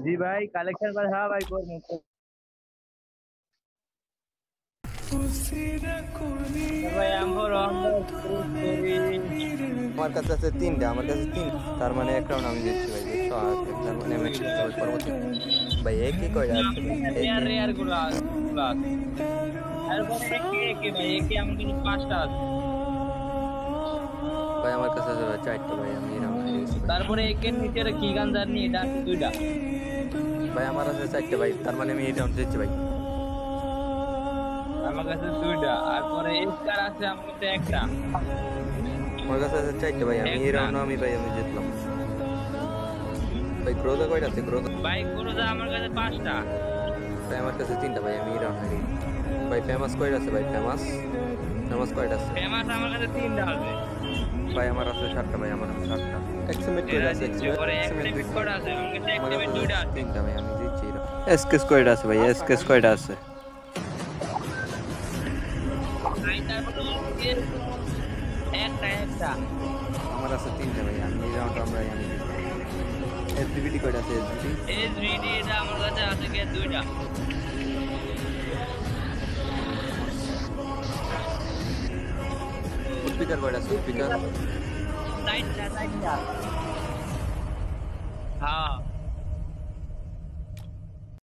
जी भाई कलेक्शन पर हाँ भाई कोई नहीं भाई हम हो আমার কাছে আছে তিনটা, আমার কাছে তিন, তার মানে এক রাউন্ড আমি জিতছি ভাই, দেখছো? আর তার মানে আমি জিতছি ভাই পরবর্তী। ভাই একই কয়টা আছে ভাই? रेयर একই रेयर गुलाब তারপরে একে ভাই একে আমার কাছে পাঁচটা আছে ভাই, আমার কাছে আছে ভাই চারটা ভাই, আমি এই রাউন্ড হেরে গেছি ভাই। তারপরে একে নিচের কি গান জানি এটা আছে দুইটা ভাই আমার আছে চারটা ভাই, তার মানে আমি এই রাউন্ড জিতছি ভাই। আমার কাছে দুইটা আর পরে স্কার আছে আমার কাছে একটা আমার কাছে আছে চারটা ভাই, আমি এই রাউন্ড আমি ভাই আমি জিতলাম ভাই। গ্রোজা কয়টা আছে? গ্রোজা ভাই গুরুদা আমার কাছে পাঁচটা ভাই, আমার কাছে তিনটা ভাই, আমি এই রাউন্ড হারি ভাই। ফেমাস কয়টা আছে ভাই? ফেমাস ফেমাস কয়টা আছে ফেমাস আমার কাছে তিনটা আছে ভাই? আমার আছে সাতটা ভাই, আমার আছে সাতটা। এক্সিমেট কয়টা আছে? পরে এক্সিমেট একটা কোড আছে আমার কাছে আমার একটা কাছে দুইটা আছে তিনটা ভাই, আমি জিতছি। এসকেস কয়টা আছে ভাই? এসকেস কয়টা আছে? ভাই তারপরে একটা একটা আমার আছে তিনটা ভাই, আমি এই রাউন্ড আমরা আমি জিতলাম। এসবিডি কয়টা আছে? এসবিডি এসভিডি এটা আমার কাছে আছে কি দুইটা স্পিকার কয়টা আছে? স্পিকার চারটা হ্যাঁ